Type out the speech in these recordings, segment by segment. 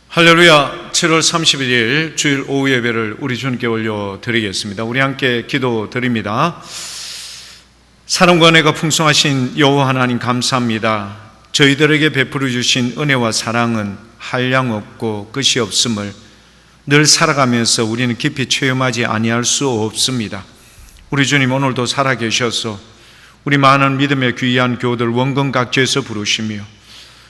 할렐루야. 7월 31일 주일 오후 예배를 우리 주님께 올려드리겠습니다. 우리 함께 기도드립니다. 사랑과 은혜가 풍성하신 여호와 하나님 감사합니다. 저희들에게 베풀어 주신 은혜와 사랑은 한량없고 끝이 없음을 늘 살아가면서 우리는 깊이 체험하지 아니할 수 없습니다. 우리 주님 오늘도 살아계셔서 우리 많은 믿음의 귀한 교우들 원근각지에서 부르시며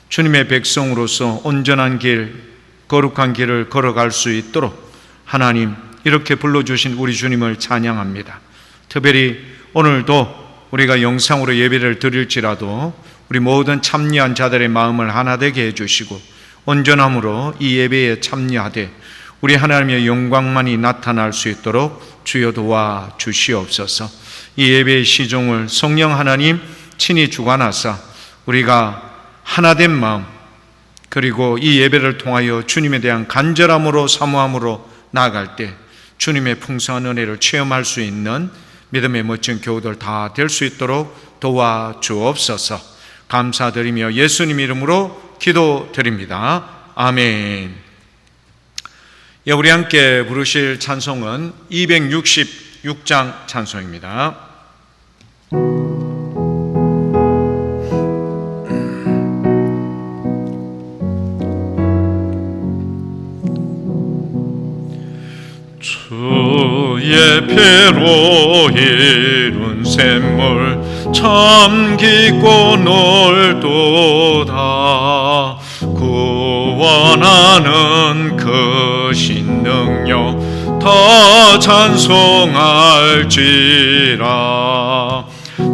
주님의 백성으로서 온전한 길, 거룩한 길을 걸어갈 수 있도록 하나님 이렇게 불러주신 우리 주님을 찬양합니다. 특별히 오늘도 우리가 영상으로 예배를 드릴지라도 우리 모든 참여한 자들의 마음을 하나 되게 해주시고 온전함으로 이 예배에 참여하되 우리 하나님의 영광만이 나타날 수 있도록 주여 도와 주시옵소서. 이 예배의 시종을 성령 하나님 친히 주관하사 우리가 하나된 마음, 그리고 이 예배를 통하여 주님에 대한 간절함으로 사모함으로 나아갈 때 주님의 풍성한 은혜를 체험할 수 있는 믿음의 멋진 교우들 다 될 수 있도록 도와주옵소서. 감사드리며 예수님 이름으로 기도드립니다. 아멘. 우리 함께 부르실 찬송은 266장 찬송입니다. 주의 피로 이룬 샘물 참 깊고 넓도다. 구원하는 그 신능력 더 찬송할지라.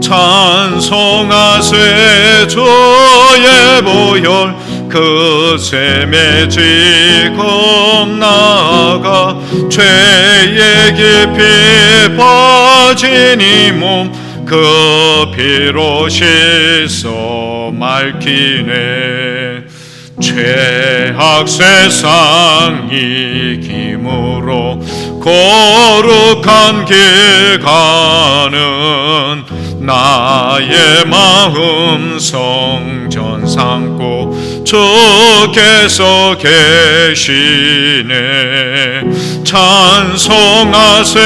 찬송하세 주의 보혈 그 샘에 지금 나아가 죄의 깊이 빠진 이 몸 그 피로 씻어 맑히네. 죄악 세상 이김으로 거룩한 길 가는 나의 마음 성전 삼고 주께서 계시네. 찬송하세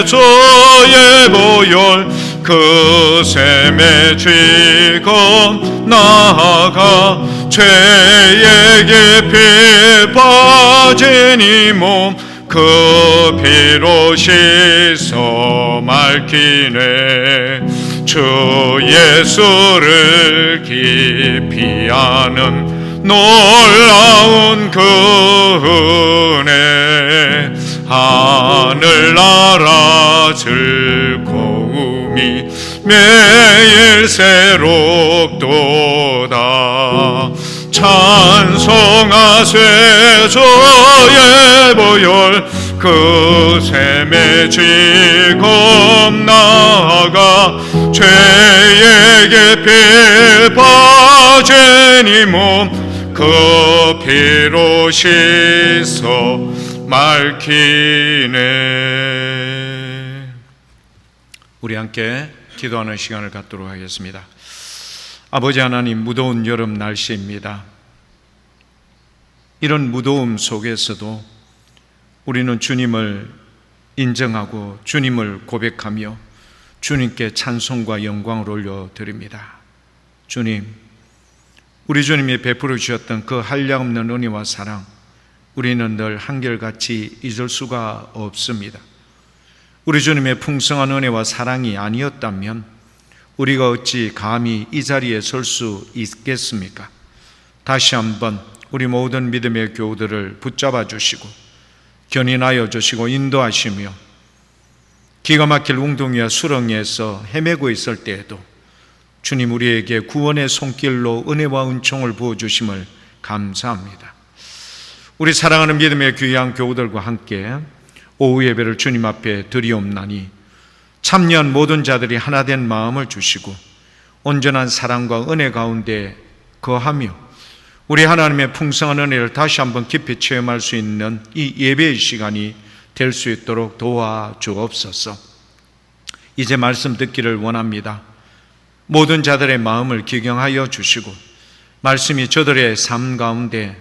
주의 보혈 그 샘에 지금 나아가 죄의 깊이 빠진 이 몸 그 피로 씻어 맑히네. 주 예수를 깊이 아는 놀라운 그 은혜 하늘나라 즐거움이 매일 새롭도다. 찬송하세 주의 보혈 그 샘에 지금 나아가 죄의 깊이 빠진 이 몸 그 피로 씻어 맑히네. 우리 함께 기도하는 시간을 갖도록 하겠습니다. 아버지 하나님, 무더운 여름 날씨입니다. 이런 무더움 속에서도 우리는 주님을 인정하고 주님을 고백하며 주님께 찬송과 영광을 올려드립니다. 주님, 우리 주님이 베풀어 주셨던 그 한량없는 은혜와 사랑 우리는 늘 한결같이 잊을 수가 없습니다. 우리 주님의 풍성한 은혜와 사랑이 아니었다면 우리가 어찌 감히 이 자리에 설 수 있겠습니까? 다시 한번 우리 모든 믿음의 교우들을 붙잡아 주시고 견인하여 주시고 인도하시며 기가 막힐 웅덩이와 수렁에서 헤매고 있을 때에도 주님 우리에게 구원의 손길로 은혜와 은총을 부어주심을 감사합니다. 우리 사랑하는 믿음의 귀한 교우들과 함께 오후 예배를 주님 앞에 드리옵나니 참여한 모든 자들이 하나된 마음을 주시고 온전한 사랑과 은혜 가운데 거하며 우리 하나님의 풍성한 은혜를 다시 한번 깊이 체험할 수 있는 이 예배의 시간이 될 수 있도록 도와주옵소서. 이제 말씀 듣기를 원합니다. 모든 자들의 마음을 기경하여 주시고 말씀이 저들의 삶 가운데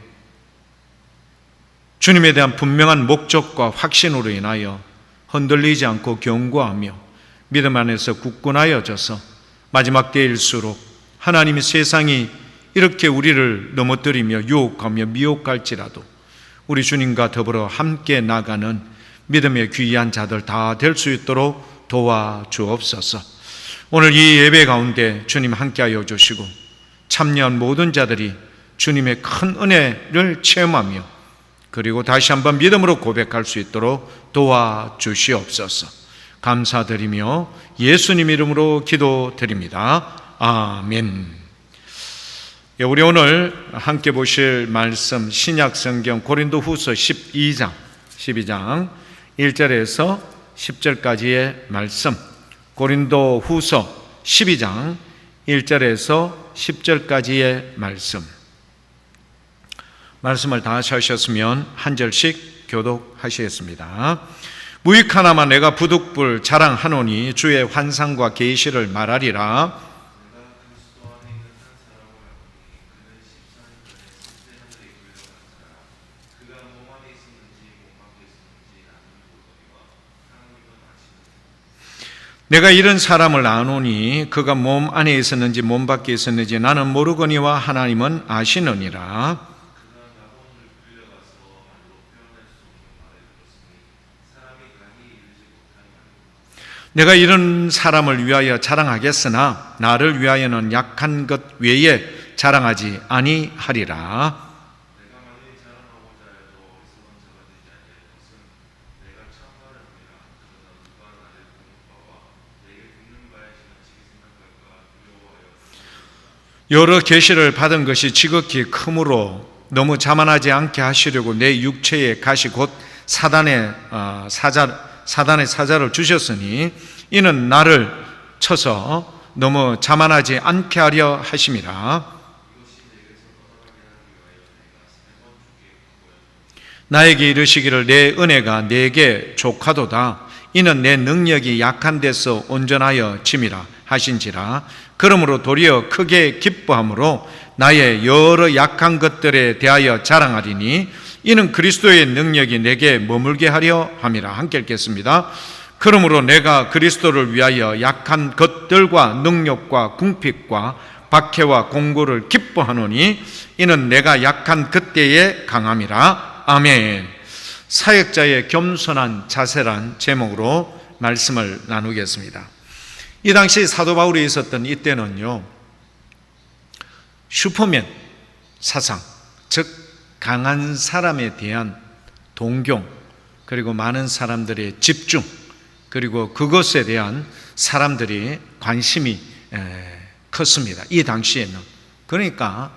주님에 대한 분명한 목적과 확신으로 인하여 흔들리지 않고 견고하며 믿음 안에서 굳건하여져서 마지막 때일수록 하나님의 세상이 이렇게 우리를 넘어뜨리며 유혹하며 미혹할지라도 우리 주님과 더불어 함께 나가는 믿음의 귀한 자들 다 될 수 있도록 도와주옵소서. 오늘 이 예배 가운데 주님 함께하여 주시고 참여한 모든 자들이 주님의 큰 은혜를 체험하며 그리고 다시 한번 믿음으로 고백할 수 있도록 도와주시옵소서. 감사드리며 예수님 이름으로 기도드립니다. 아멘. 우리 오늘 함께 보실 말씀 신약성경 고린도후서 12장 1절에서 10절까지의 말씀, 고린도후서 12장 1절에서 10절까지의 말씀을 다 하셨으면 한 절씩 교독하시겠습니다. 무익 하나만 내가 부득불 자랑하노니 주의 환상과 계시를 말하리라. 내가 이런 사람을 아노니 그가 몸 안에 있었는지 몸 밖에 있었는지 나는 모르거니와 하나님은 아시느니라. 내가 이런 사람을 위하여 자랑하겠으나 나를 위하여는 약한 것 외에 자랑하지 아니하리라. 여러 계시를 받은 것이 지극히 크므로 너무 자만하지 않게 하시려고 내 육체의 가시 곧 사단의 사자를 주셨으니 이는 나를 쳐서 너무 자만하지 않게 하려 하심이라. 나에게 이르시기를 내 은혜가 내게 족하도다. 이는 내 능력이 약한 데서 온전하여 짐이라 하신지라. 그러므로 도리어 크게 기뻐함으로 나의 여러 약한 것들에 대하여 자랑하리니 이는 그리스도의 능력이 내게 머물게 하려 함이라. 함께 읽겠습니다. 그러므로 내가 그리스도를 위하여 약한 것들과 능력과 궁핍과 박해와 공고를 기뻐하노니 이는 내가 약한 그때의 강함이라. 아멘. 사역자의 겸손한 자세란 제목으로 말씀을 나누겠습니다. 이 당시 사도 바울이 있었던 이때는요, 슈퍼맨 사상, 즉 강한 사람에 대한 동경, 그리고 많은 사람들의 집중, 그리고 그것에 대한 사람들이 관심이 컸습니다. 이 당시에는. 그러니까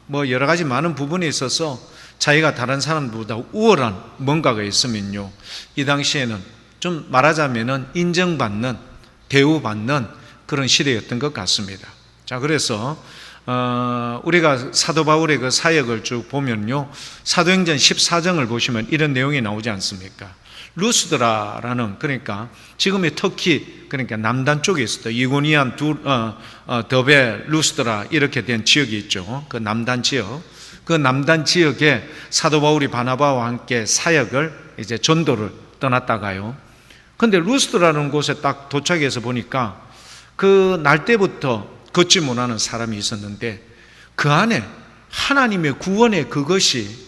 뭐 여러 가지 많은 부분에 있어서 자기가 다른 사람들보다 우월한 뭔가가 있으면요, 이 당시에는 좀 말하자면은 인정받는, 대우받는 그런 시대였던 것 같습니다. 자, 그래서 우리가 사도 바울의 그 사역을 쭉 보면요, 사도행전 14장을 보시면 이런 내용이 나오지 않습니까? 루스드라라는, 그러니까 지금의 터키, 그러니까 남단 쪽에 있었다. 이고니안, 더베, 루스드라 이렇게 된 지역이 있죠. 그 남단 지역. 그 남단 지역에 사도 바울이 바나바와 함께 사역을, 이제 전도를 떠났다가요. 근데 루스드라는 곳에 딱 도착해서 보니까 그 날 때부터 걷지 못하는 사람이 있었는데 그 안에 하나님의 구원의 그것이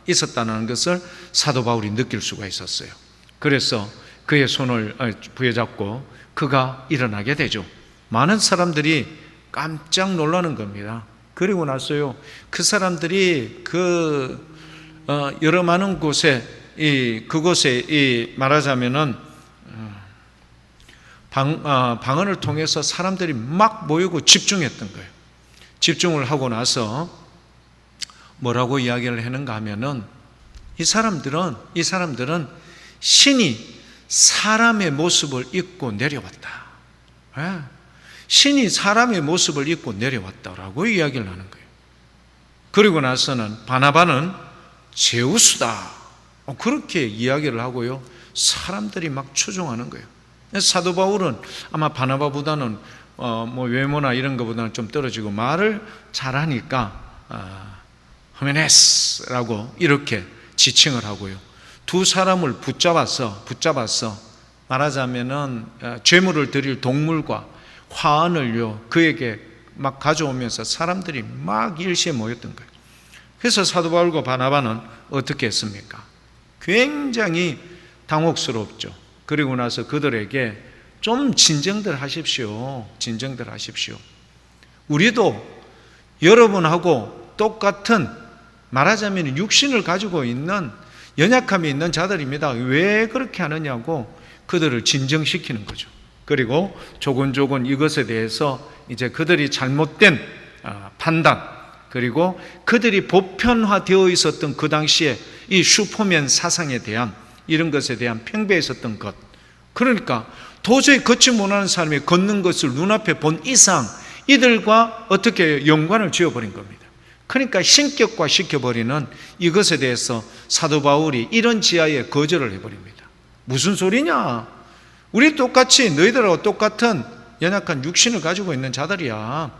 있었다는 것을 사도 바울이 느낄 수가 있었어요. 그래서 그의 손을 부여잡고 그가 일어나게 되죠. 많은 사람들이 깜짝 놀라는 겁니다. 그리고 나서요, 그 사람들이 여러 많은 곳에 그곳에 말하자면은 방언을 통해서 사람들이 막 모이고 집중했던 거예요. 집중을 하고 나서 뭐라고 이야기를 했는가 하면은 이 사람들은 신이 사람의 모습을 입고 내려왔다. 신이 사람의 모습을 입고 내려왔다라고 이야기를 하는 거예요. 그리고 나서는 바나바는 제우스다, 그렇게 이야기를 하고요, 사람들이 막 추종하는 거예요. 사도 바울은 아마 바나바보다는 뭐 외모나 이런 것보다는 좀 떨어지고 말을 잘하니까 히메네스라고 이렇게 지칭을 하고요. 두 사람을 붙잡아서 말하자면은 죄물을 드릴 동물과 화환을요 그에게 막 가져오면서 사람들이 막 일시에 모였던 거예요. 그래서 사도 바울과 바나바는 어떻게 했습니까? 굉장히 당혹스럽죠. 그리고 나서 그들에게 좀 진정들 하십시오. 우리도 여러분하고 똑같은, 말하자면 육신을 가지고 있는 연약함이 있는 자들입니다. 왜 그렇게 하느냐고 그들을 진정시키는 거죠. 그리고 조곤조곤 이것에 대해서 이제 그들이 잘못된 판단, 그리고 그들이 보편화되어 있었던 그 당시에 이 슈퍼맨 사상에 대한, 이런 것에 대한 팽배해 있었던 것, 그러니까 도저히 걷지 못하는 사람이 걷는 것을 눈앞에 본 이상 이들과 어떻게 연관을 지어버린 겁니다. 그러니까 신격화시켜버리는 이것에 대해서 사도 바울이 이런 지하에 거절을 해버립니다. 무슨 소리냐? 우리 똑같이 너희들하고 똑같은 연약한 육신을 가지고 있는 자들이야.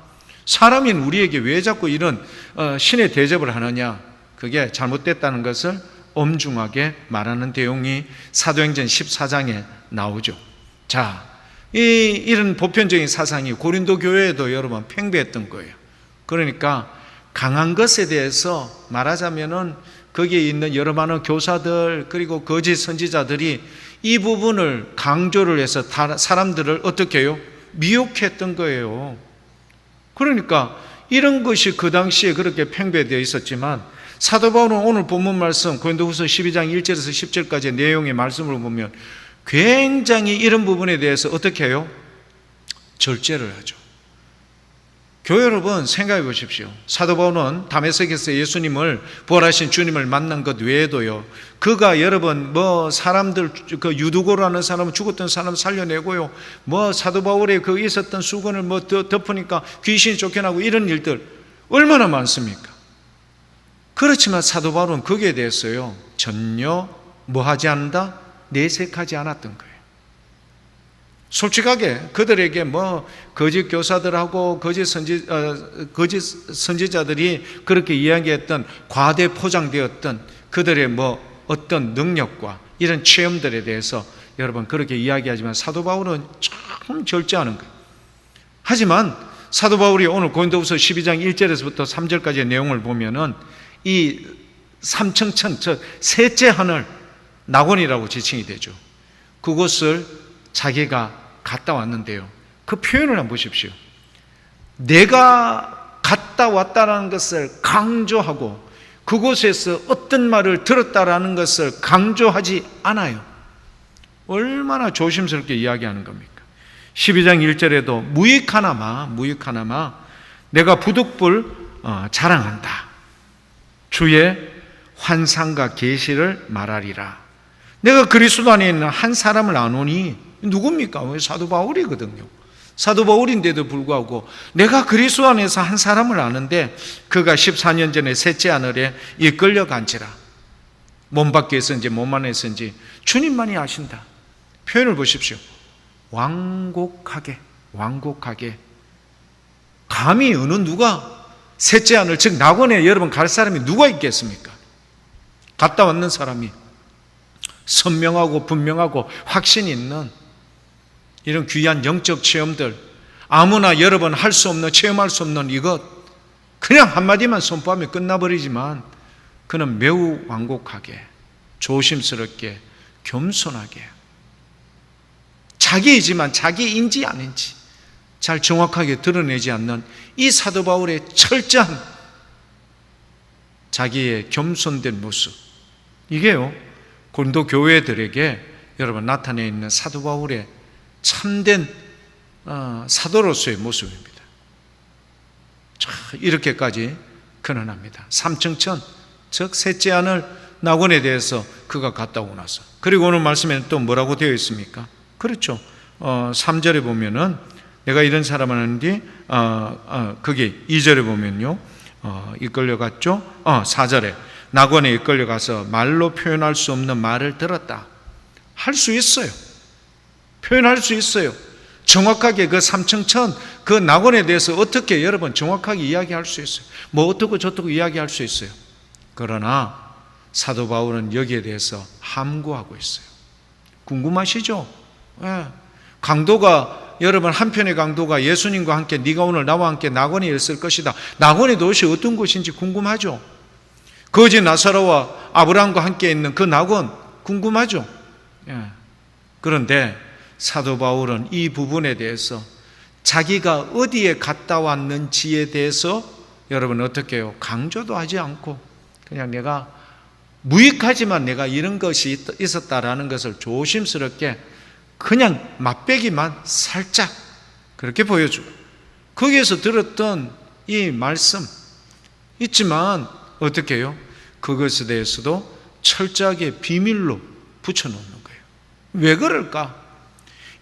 사람인 우리에게 왜 자꾸 이런 신의 대접을 하느냐? 그게 잘못됐다는 것을 엄중하게 말하는 내용이 사도행전 14장에 나오죠. 자, 이런 보편적인 사상이 고린도 교회에도 여러분 팽배했던 거예요. 그러니까 강한 것에 대해서 말하자면은 거기에 있는 여러 많은 교사들 그리고 거짓 선지자들이 이 부분을 강조를 해서 사람들을 어떻게 해요? 미혹했던 거예요. 그러니까 이런 것이 그 당시에 그렇게 팽배되어 있었지만 사도 바울은 오늘 본문 말씀 고린도후서 12장 1절에서 10절까지의 내용의 말씀을 보면 굉장히 이런 부분에 대해서 어떻게 해요? 절제를 하죠. 교회 여러분 생각해 보십시오. 사도 바울은 다메섹에서 예수님을, 부활하신 주님을 만난 것 외에도요, 그가 여러분 사람들 그 유두고라는 사람은 죽었던 사람 살려내고요, 사도 바울의 그 있었던 수건을 덮으니까 귀신이 쫓겨나고 이런 일들 얼마나 많습니까? 그렇지만 사도 바울은 거기에 대해서요 전혀 하지 않는다? 내색하지 않았던 거예요. 솔직하게 그들에게 거짓 교사들하고 거짓 선지자들이 그렇게 이야기했던 과대 포장되었던 그들의 어떤 능력과 이런 체험들에 대해서 여러분 그렇게 이야기하지만 사도 바울은 참 절제하는 거예요. 하지만 사도 바울이 오늘 고린도후서 12장 1절에서부터 3절까지의 내용을 보면은 이 삼층천, 즉 셋째 하늘 낙원이라고 지칭이 되죠. 그곳을 자기가 갔다 왔는데요, 그 표현을 한번 보십시오. 내가 갔다 왔다라는 것을 강조하고 그곳에서 어떤 말을 들었다라는 것을 강조하지 않아요. 얼마나 조심스럽게 이야기하는 겁니까? 12장 1절에도 무익하나마 내가 부득불 자랑한다. 주의 환상과 계시를 말하리라. 내가 그리스도 안에 있는 한 사람을 아노니, 누굽니까? 사도 바울이거든요. 사도 바울인데도 불구하고 내가 그리스도 안에서 한 사람을 아는데 그가 14년 전에 셋째 하늘에 이끌려 간지라. 몸 밖에서인지 몸 안에서인지 주님만이 아신다. 표현을 보십시오. 완곡하게 감히 어느 누가 셋째 하늘, 즉 낙원에 여러분 갈 사람이 누가 있겠습니까? 갔다 왔는 사람이 선명하고 분명하고 확신이 있는 이런 귀한 영적 체험들, 아무나 여러 번 할 수 없는, 체험할 수 없는 이것, 그냥 한마디만 선포하면 끝나버리지만 그는 매우 완곡하게, 조심스럽게, 겸손하게, 자기이지만 자기인지 아닌지 잘 정확하게 드러내지 않는 이 사도 바울의 철저한 자기의 겸손된 모습, 이게요 고린도 교회들에게 여러분 나타내 있는 사도 바울의 참된 사도로서의 모습입니다. 자, 이렇게까지 근언합니다. 삼층천, 즉 셋째 하늘 낙원에 대해서 그가 갔다 오고 나서, 그리고 오늘 말씀에는 또 뭐라고 되어 있습니까? 그렇죠. 3절에 보면은 내가 이런 사람을 하는데 그게 2절에 보면요 이끌려갔죠. 4절에 낙원에 이끌려가서 말로 표현할 수 없는 말을 들었다. 할 수 있어요. 표현할 수 있어요. 정확하게 그 삼층천 그 낙원에 대해서 어떻게 여러분 정확하게 이야기할 수 있어요. 어떻고 저떻고 이야기할 수 있어요. 그러나 사도 바울은 여기에 대해서 함구하고 있어요. 궁금하시죠? 예. 강도가, 여러분, 한편의 강도가 예수님과 함께 네가 오늘 나와 함께 낙원에 있을 것이다. 낙원의 도시 어떤 곳인지 궁금하죠? 거지 나사로와 아브라함과 함께 있는 그 낙원 궁금하죠? 예. 그런데 사도 바울은 이 부분에 대해서 자기가 어디에 갔다 왔는지에 대해서 여러분 어떻게 해요? 강조도 하지 않고 그냥 내가 무익하지만 내가 이런 것이 있었다라는 것을 조심스럽게 그냥 맛배기만 살짝 그렇게 보여주고 거기에서 들었던 이 말씀 있지만 어떻게 해요? 그것에 대해서도 철저하게 비밀로 붙여놓는 거예요. 왜 그럴까?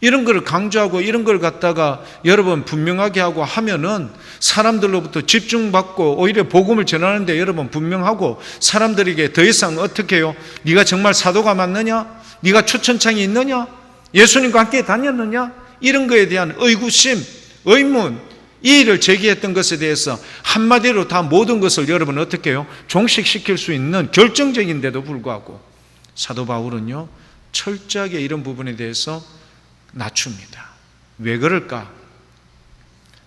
이런 걸 강조하고 이런 걸 갖다가 여러분 분명하게 하고 하면은 사람들로부터 집중받고 오히려 복음을 전하는데 여러분 분명하고 사람들에게 더 이상 어떻게 해요? 네가 정말 사도가 맞느냐? 네가 추천창이 있느냐? 예수님과 함께 다녔느냐? 이런 거에 대한 의구심, 의문, 이 일을 제기했던 것에 대해서 한마디로 다 모든 것을 여러분 어떻게 해요? 종식시킬 수 있는 결정적인데도 불구하고 사도 바울은요 철저하게 이런 부분에 대해서 낮춥니다. 왜 그럴까?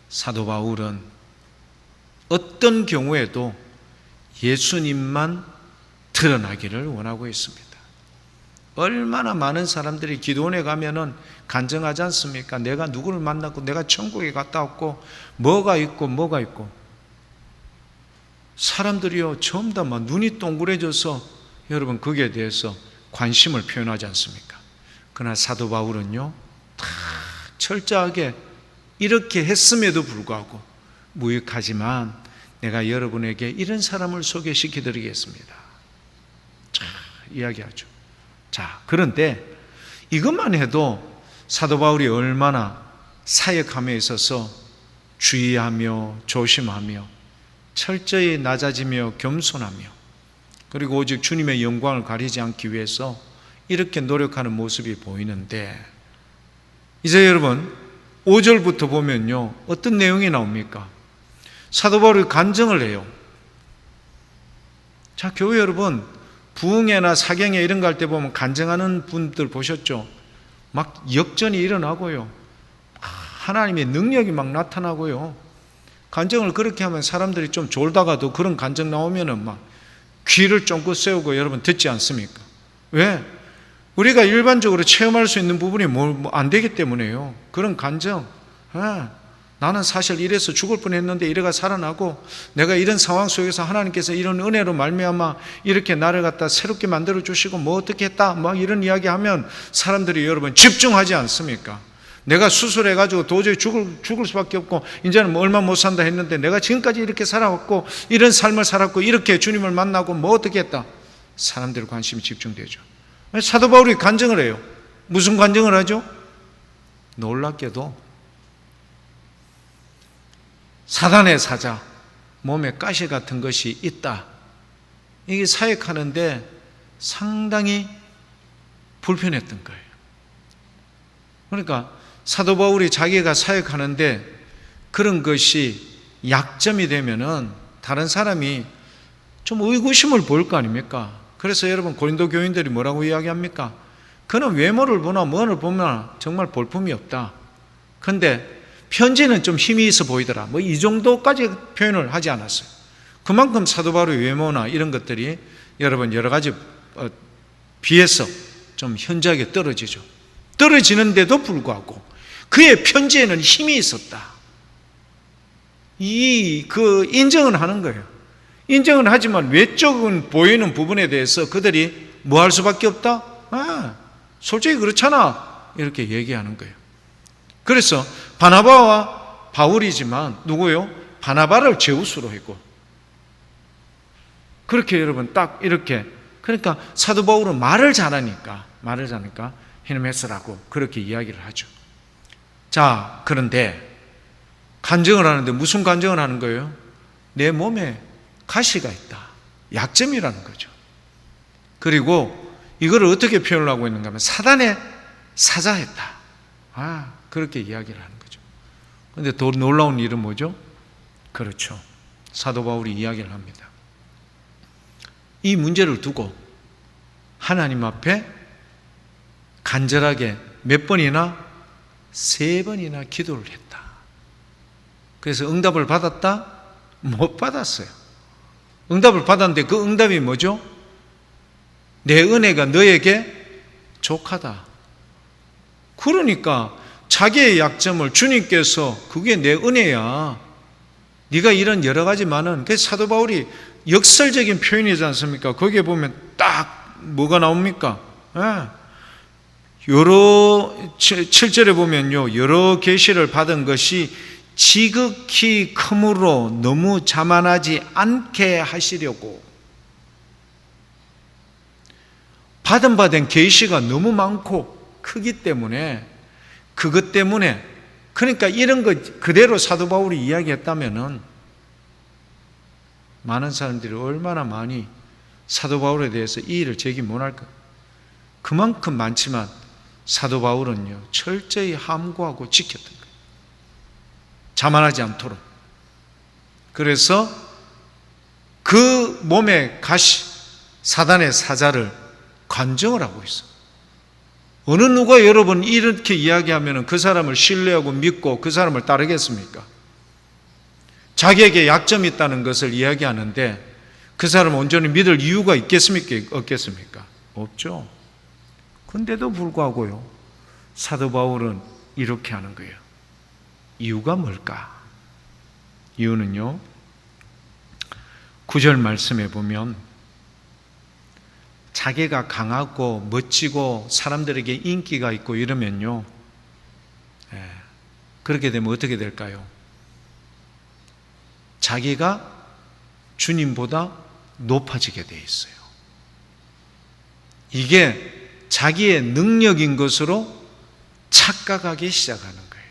사도 바울은 어떤 경우에도 예수님만 드러나기를 원하고 있습니다. 얼마나 많은 사람들이 기도원에 가면은 간증하지 않습니까? 내가 누구를 만났고 내가 천국에 갔다 왔고 뭐가 있고 사람들이요 전부 다 막 눈이 동그래져서 여러분 거기에 대해서 관심을 표현하지 않습니까? 그러나 사도 바울은요 다 철저하게 이렇게 했음에도 불구하고 무익하지만 내가 여러분에게 이런 사람을 소개시켜 드리겠습니다. 자, 이야기하죠. 자, 그런데 이것만 해도 사도 바울이 얼마나 사역함에 있어서 주의하며 조심하며 철저히 낮아지며 겸손하며 그리고 오직 주님의 영광을 가리지 않기 위해서 이렇게 노력하는 모습이 보이는데 이제 여러분 5절부터 보면요 어떤 내용이 나옵니까? 사도 바울이 간증을 해요. 자, 교회 여러분 부흥회나 사경회 이런 거 할 때 보면 간증하는 분들 보셨죠? 막 역전이 일어나고요 하나님의 능력이 막 나타나고요 간증을 그렇게 하면 사람들이 좀 졸다가도 그런 간증 나오면은 막 귀를 쫑긋 세우고 여러분 듣지 않습니까? 왜? 우리가 일반적으로 체험할 수 있는 부분이 안 되기 때문에요. 그런 간증. 나는 사실 이래서 죽을 뻔했는데 이래가 살아나고 내가 이런 상황 속에서 하나님께서 이런 은혜로 말미암아 이렇게 나를 갖다 새롭게 만들어 주시고 뭐 어떻게 했다 막 이런 이야기하면 사람들이 여러분 집중하지 않습니까? 내가 수술해가지고 도저히 죽을 수밖에 없고 이제는 뭐 얼마 못 산다 했는데 내가 지금까지 이렇게 살아왔고 이런 삶을 살았고 이렇게 주님을 만나고 뭐 어떻게 했다 사람들의 관심이 집중되죠. 사도 바울이 간증을 해요. 무슨 간증을 하죠? 놀랍게도 사단의 사자 몸에 가시 같은 것이 있다. 이게 사역하는데 상당히 불편했던 거예요. 그러니까 사도 바울이 자기가 사역하는데 그런 것이 약점이 되면은 다른 사람이 좀 의구심을 보일 거 아닙니까? 그래서 여러분 고린도 교인들이 뭐라고 이야기합니까? 그는 외모를 보나 뭐를 보나 정말 볼품이 없다. 그런데 편지는 좀 힘이 있어 보이더라. 뭐 이 정도까지 표현을 하지 않았어요. 그만큼 사도 바울의 외모나 이런 것들이 여러분 여러 가지 비해서 좀 현저하게 떨어지죠. 떨어지는데도 불구하고 그의 편지에는 힘이 있었다. 그 인정은 하는 거예요. 인정은 하지만 외적은 보이는 부분에 대해서 그들이 뭐 할 수밖에 없다? 솔직히 그렇잖아. 이렇게 얘기하는 거예요. 그래서 바나바와 바울이지만 누구요? 바나바를 제우스로 했고 그렇게 여러분 딱 이렇게 그러니까 사도 바울은 말을 잘하니까 히르메스라고 그렇게 이야기를 하죠. 자, 그런데 간증을 하는데 무슨 간증을 하는 거예요? 내 몸에 가시가 있다. 약점이라는 거죠. 그리고 이거를 어떻게 표현을 하고 있는가 하면 사단의 사자했다. 그렇게 이야기를 하는 거죠. 그런데 더 놀라운 일은 뭐죠? 그렇죠. 사도 바울이 이야기를 합니다. 이 문제를 두고 하나님 앞에 간절하게 몇 번이나? 3번이나 기도를 했다. 그래서 응답을 받았다? 못 받았어요. 응답을 받았는데 그 응답이 뭐죠? 내 은혜가 너에게 족하다. 그러니까 자기의 약점을 주님께서 그게 내 은혜야. 네가 이런 여러 가지 많은, 그래서 사도 바울이 역설적인 표현이지 않습니까? 거기에 보면 딱 뭐가 나옵니까? 여러 7절에 보면요, 여러 계시를 받은 것이 지극히 크므로 너무 자만하지 않게 하시려고. 받은 계시가 너무 많고 크기 때문에, 그것 때문에, 그러니까 이런 것 그대로 사도 바울이 이야기했다면은 많은 사람들이 얼마나 많이 사도 바울에 대해서 이의를 제기 못할까? 그만큼 많지만 사도 바울은요, 철저히 함구하고 지켰던 거예요. 자만하지 않도록. 그래서 그 몸의 가시, 사단의 사자를 관정을 하고 있어요. 어느 누가 여러분 이렇게 이야기하면 그 사람을 신뢰하고 믿고 그 사람을 따르겠습니까? 자기에게 약점이 있다는 것을 이야기하는데 그 사람을 온전히 믿을 이유가 있겠습니까? 없겠습니까? 없죠. 근데도 불구하고요, 사도 바울은 이렇게 하는 거예요. 이유가 뭘까? 이유는요, 9절 말씀에 보면 자기가 강하고 멋지고 사람들에게 인기가 있고 이러면요, 그렇게 되면 어떻게 될까요? 자기가 주님보다 높아지게 돼 있어요. 이게 자기의 능력인 것으로 착각하기 시작하는 거예요.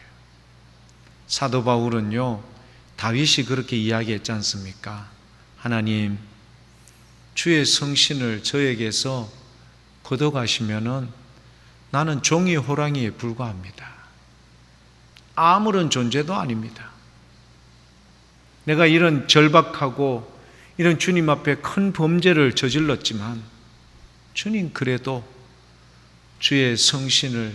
사도 바울은요, 다윗이 그렇게 이야기했지 않습니까? 하나님, 주의 성신을 저에게서 걷어가시면은 나는 종이 호랑이에 불과합니다. 아무런 존재도 아닙니다. 내가 이런 절박하고 이런 주님 앞에 큰 범죄를 저질렀지만 주님 그래도 주의 성신을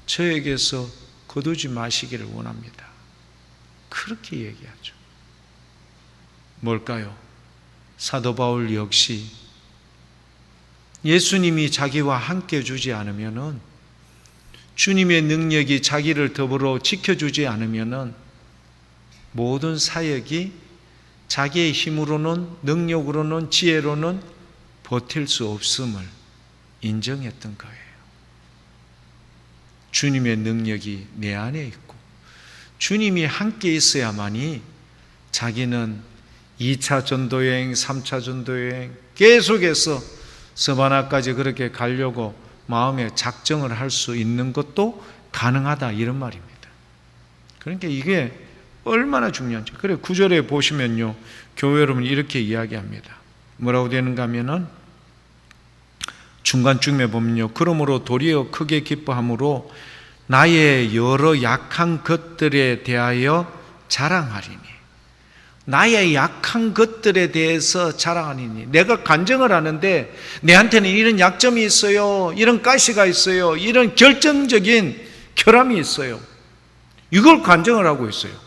저에게서 거두지 마시기를 원합니다. 그렇게 얘기하죠. 뭘까요? 사도 바울 역시 예수님이 자기와 함께 주지 않으면은, 주님의 능력이 자기를 더불어 지켜주지 않으면은 모든 사역이 자기의 힘으로는, 능력으로는, 지혜로는 버틸 수 없음을 인정했던 거예요. 주님의 능력이 내 안에 있고 주님이 함께 있어야만이 자기는 2차 전도여행, 3차 전도여행 계속해서 서바나까지 그렇게 가려고 마음에 작정을 할 수 있는 것도 가능하다, 이런 말입니다. 그러니까 이게 얼마나 중요한지. 그래 9절에 보시면요, 교회 여러분 이렇게 이야기합니다. 뭐라고 되는가 하면은 중간쯤에 보면요, 그러므로 도리어 크게 기뻐함으로 나의 여러 약한 것들에 대하여 자랑하리니. 나의 약한 것들에 대해서 자랑하리니. 내가 간증을 하는데 내한테는 이런 약점이 있어요, 이런 가시가 있어요, 이런 결정적인 결함이 있어요. 이걸 간증을 하고 있어요.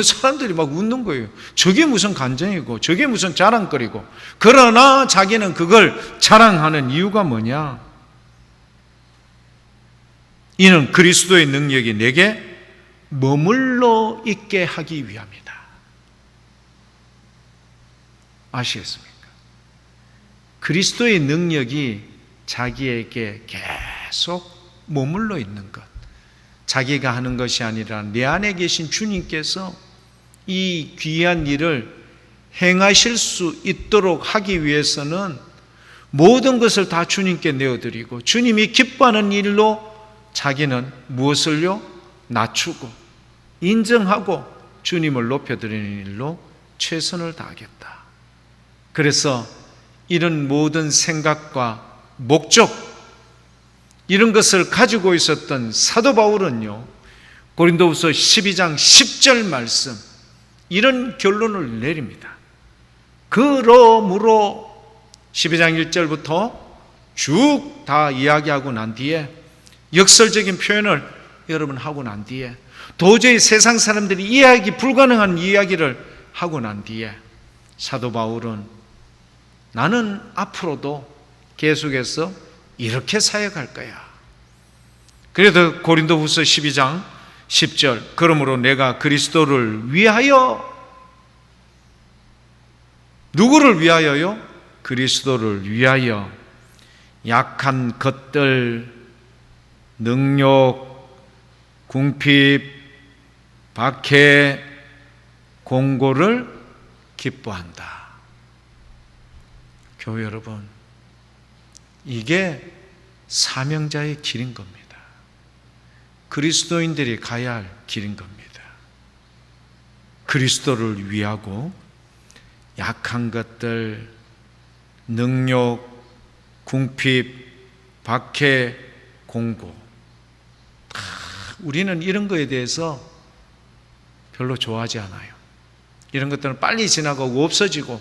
사람들이 막 웃는 거예요. 저게 무슨 간증이고 저게 무슨 자랑거리고. 그러나 자기는 그걸 자랑하는 이유가 뭐냐? 이는 그리스도의 능력이 내게 머물러 있게 하기 위함이다. 아시겠습니까? 그리스도의 능력이 자기에게 계속 머물러 있는 것, 자기가 하는 것이 아니라 내 안에 계신 주님께서 이 귀한 일을 행하실 수 있도록 하기 위해서는 모든 것을 다 주님께 내어드리고, 주님이 기뻐하는 일로 자기는 무엇을요? 낮추고 인정하고 주님을 높여드리는 일로 최선을 다하겠다. 그래서 이런 모든 생각과 목적, 이런 것을 가지고 있었던 사도 바울은요, 고린도후서 12장 10절 말씀, 이런 결론을 내립니다. 그러므로 12장 1절부터 쭉 다 이야기하고 난 뒤에 역설적인 표현을 여러분 하고 난 뒤에 도저히 세상 사람들이 이해하기 불가능한 이야기를 하고 난 뒤에 사도 바울은 나는 앞으로도 계속해서 이렇게 사역할 거야. 그래서 고린도후서 12장 10절 그러므로 내가 그리스도를 위하여 누구를 위하여요? 그리스도를 위하여 약한 것들 능욕, 궁핍, 박해, 공고를 기뻐한다. 교회 여러분, 이게 사명자의 길인 겁니다. 그리스도인들이 가야 할 길인 겁니다. 그리스도를 위하고 약한 것들, 능욕, 궁핍, 박해, 공고. 우리는 이런 거에 대해서 별로 좋아하지 않아요. 이런 것들은 빨리 지나가고 없어지고,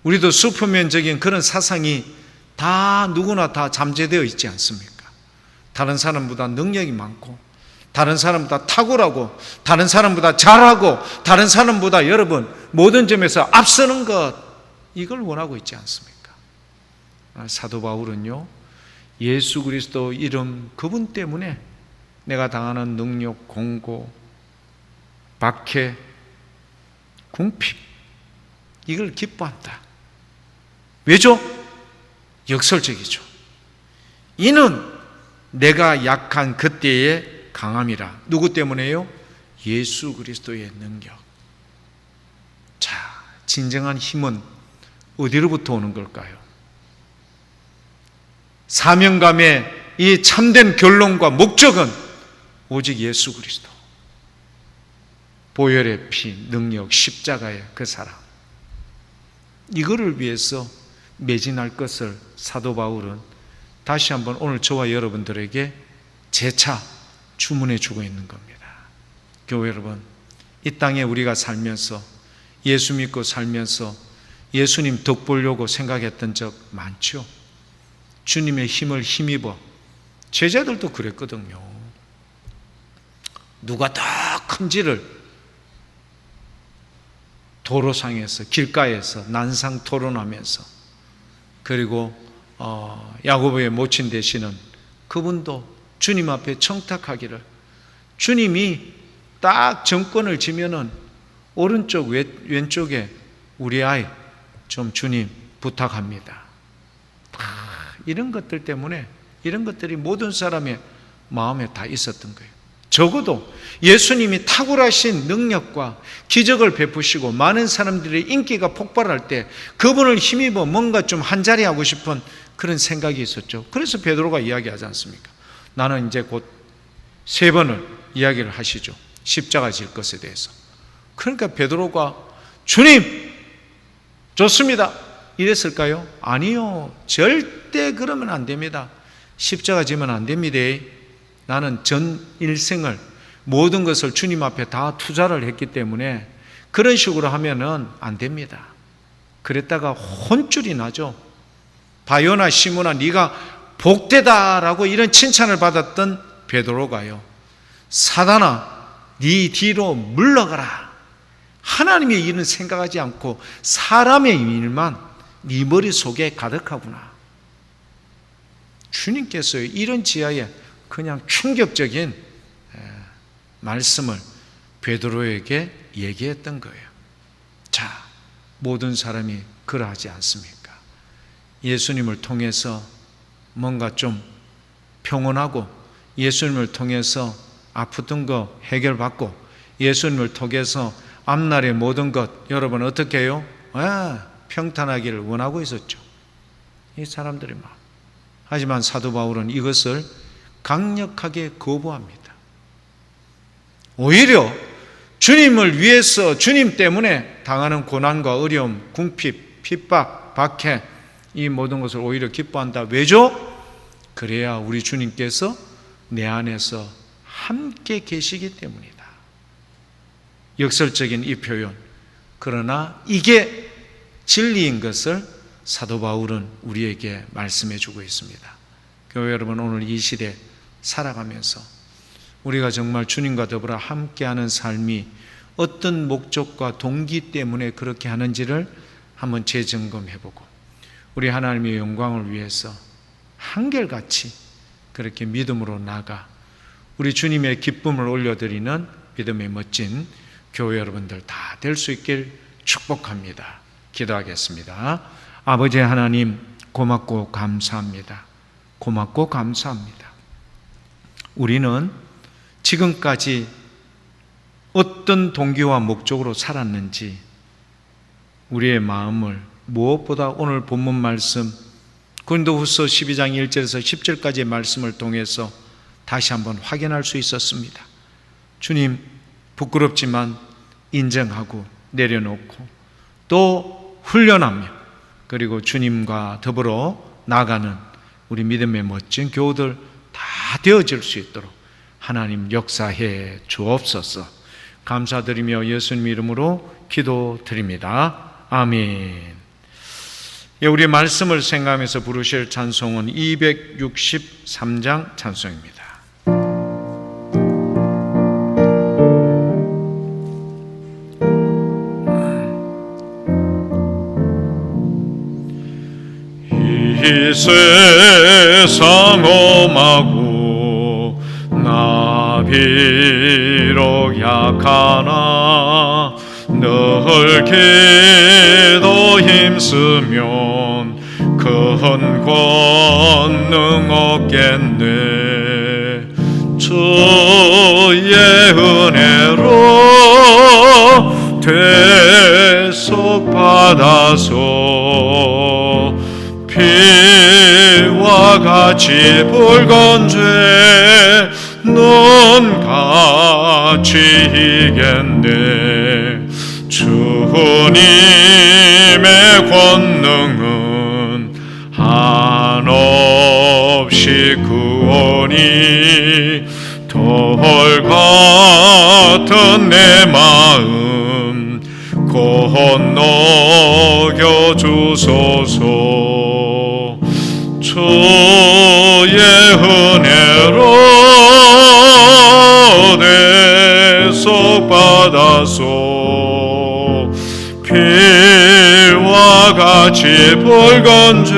우리도 슈퍼맨적인 그런 사상이 다 누구나 다 잠재되어 있지 않습니까? 다른 사람보다 능력이 많고, 다른 사람보다 탁월하고, 다른 사람보다 잘하고, 다른 사람보다 여러분 모든 점에서 앞서는 것, 이걸 원하고 있지 않습니까? 사도 바울은요, 예수 그리스도 이름 그분 때문에 내가 당하는 능력, 공고, 박해, 궁핍 이걸 기뻐한다. 왜죠? 역설적이죠. 이는 내가 약한 그때의 강함이라. 누구 때문에요? 예수 그리스도의 능력. 자, 진정한 힘은 어디로부터 오는 걸까요? 사명감의 이 참된 결론과 목적은 오직 예수 그리스도. 보혈의 피, 능력, 십자가의 그 사랑. 이거를 위해서 매진할 것을 사도 바울은 다시 한번 오늘 저와 여러분들에게 재차 주문해 주고 있는 겁니다. 교회 여러분, 이 땅에 우리가 살면서 예수 믿고 살면서 예수님 덕 보려고 생각했던 적 많죠? 주님의 힘을 힘입어. 제자들도 그랬거든요. 누가 더 큰지를 도로상에서, 길가에서 난상 토론하면서, 그리고 야고보의 모친 되시는 그분도 주님 앞에 청탁하기를, 주님이 딱 정권을 지면은 오른쪽 왼쪽에 우리 아이 좀 주님 부탁합니다. 이런 것들 때문에, 이런 것들이 모든 사람의 마음에 다 있었던 거예요. 적어도 예수님이 탁월하신 능력과 기적을 베푸시고 많은 사람들의 인기가 폭발할 때 그분을 힘입어 뭔가 좀 한자리 하고 싶은 그런 생각이 있었죠. 그래서 베드로가 이야기하지 않습니까? 나는 이제 곧 3번을 이야기를 하시죠. 십자가 질 것에 대해서. 그러니까 베드로가 주님 좋습니다 이랬을까요? 아니요. 절대 그러면 안 됩니다. 십자가 지면 안 됩니다. 나는 전 일생을 모든 것을 주님 앞에 다 투자를 했기 때문에 그런 식으로 하면은 안 됩니다. 그랬다가 혼쭐이 나죠. 바요나 시몬아 네가 복되다라고 이런 칭찬을 받았던 베드로가요, 사단아 네 뒤로 물러가라. 하나님의 일은 생각하지 않고 사람의 일만 네 머릿속에 가득하구나. 주님께서 이런 지하에 그냥 충격적인 말씀을 베드로에게 얘기했던 거예요. 자, 모든 사람이 그러하지 않습니까? 예수님을 통해서 뭔가 좀 평온하고, 예수님을 통해서 아프던 거 해결받고, 예수님을 통해서 앞날의 모든 것 여러분 어떻게 해요? 평탄하기를 원하고 있었죠. 이 사람들의 마음. 하지만 사도 바울은 이것을 강력하게 거부합니다. 오히려 주님을 위해서, 주님 때문에 당하는 고난과 어려움, 궁핍, 핍박, 박해 이 모든 것을 오히려 기뻐한다. 왜죠? 그래야 우리 주님께서 내 안에서 함께 계시기 때문이다. 역설적인 이 표현. 그러나 이게 진리인 것을 사도 바울은 우리에게 말씀해 주고 있습니다. 교회 여러분, 오늘 이 시대 살아가면서 우리가 정말 주님과 더불어 함께하는 삶이 어떤 목적과 동기 때문에 그렇게 하는지를 한번 재점검해보고 우리 하나님의 영광을 위해서 한결같이 그렇게 믿음으로 나가 우리 주님의 기쁨을 올려드리는 믿음의 멋진 교회 여러분들 다 될 수 있길 축복합니다. 기도하겠습니다. 아버지 하나님, 고맙고 감사합니다. 고맙고 감사합니다. 우리는 지금까지 어떤 동기와 목적으로 살았는지 우리의 마음을 무엇보다 오늘 본문 말씀 고린도후서 12장 1절에서 10절까지의 말씀을 통해서 다시 한번 확인할 수 있었습니다. 주님, 부끄럽지만 인정하고 내려놓고 또 훈련하며 그리고 주님과 더불어 나가는 우리 믿음의 멋진 교우들 다 되어질 수 있도록 하나님 역사해 주옵소서. 감사드리며 예수님 이름으로 기도드립니다. 아멘. 우리 말씀을 생각하면서 부르실 찬송은 263장 찬송입니다. 이 세상 험하고 나 비록 약하나 늘 기도 힘쓰면 큰 권능 얻겠네. 주의 은혜로 대속 받아서 피와 같이 붉은 죄 넌 같이 이겼네. 주님의 권능은 한없이 구원이 돌 같은 내 마음 건너겨 주소서. 주의 은혜로 대속 받아서 피와 같이 붉은 죄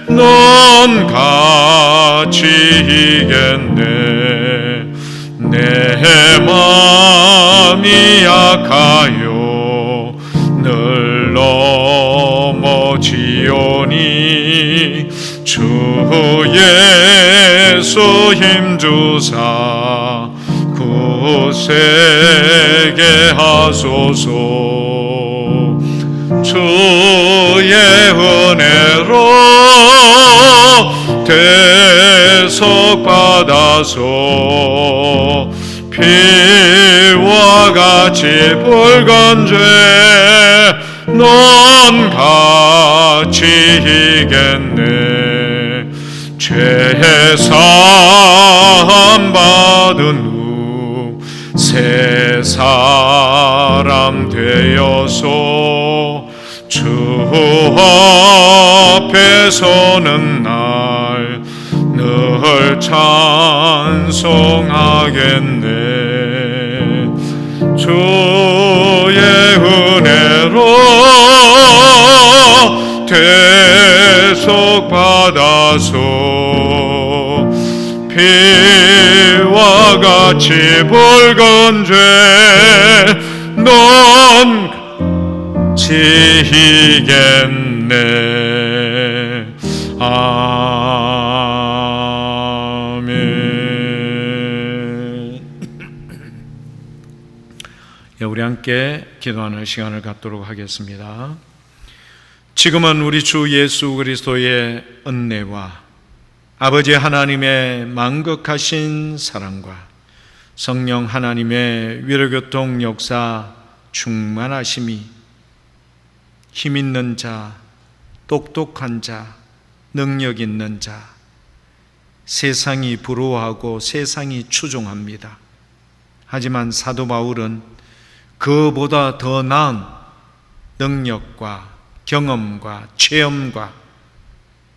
넌 같이 이겼네. 내 마음이 약하여 늘 넘어지오니 주 예수 힘주사 굳세게 하소서. 주의 은혜로 대속 받아서 피와 같이 붉은 죄 넌 같이 이겼네. 죄 사함 받은 후 새 사람 되어서 주 앞에 서는 날 늘 찬송하겠네. 주의 은혜로 대속 받아서 피와 같이 붉은 죄 넌 지히겠네. 아멘. 우리 함께 기도하는 시간을 갖도록 하겠습니다. 지금은 우리 주 예수 그리스도의 은혜와 아버지 하나님의 만극하신 사랑과 성령 하나님의 위로교통 역사 충만하심이 힘있는 자, 똑똑한 자, 능력 있는 자, 세상이 부러워하고 세상이 추종합니다. 하지만 사도 바울은 그보다 더 나은 능력과 경험과 체험과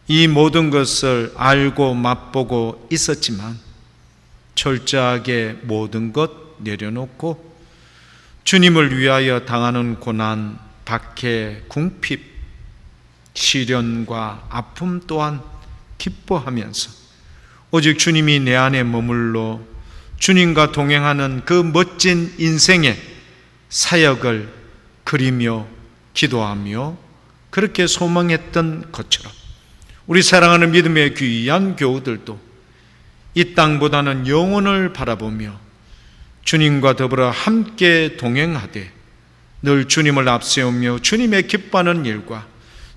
이 모든 것을 알고 맛보고 있었지만 철저하게 모든 것 내려놓고 주님을 위하여 당하는 고난, 박해, 궁핍, 시련과 아픔 또한 기뻐하면서 오직 주님이 내 안에 머물러 주님과 동행하는 그 멋진 인생의 사역을 그리며 기도하며 그렇게 소망했던 것처럼 우리 사랑하는 믿음의 귀한 교우들도 이 땅보다는 영혼을 바라보며 주님과 더불어 함께 동행하되 늘 주님을 앞세우며 주님의 기뻐하는 일과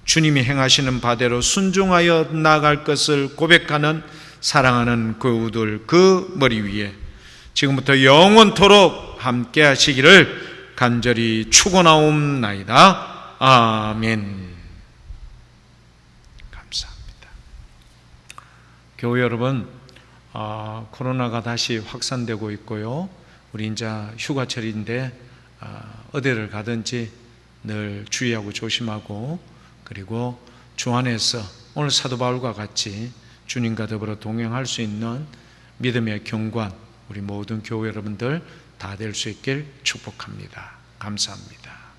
주님이 행하시는 바대로 순종하여 나아갈 것을 고백하는 사랑하는 교우들 그 머리 위에 지금부터 영원토록 함께 하시기를 간절히 축원하옵나이다. 아멘. 감사합니다. 교우 여러분, 코로나가 다시 확산되고 있고요. 우리 이제 휴가철인데 어디를 가든지 늘 주의하고 조심하고 그리고 주 안에서 오늘 사도 바울과 같이 주님과 더불어 동행할 수 있는 믿음의 경관 우리 모든 교회 여러분들 다 될 수 있길 축복합니다. 감사합니다.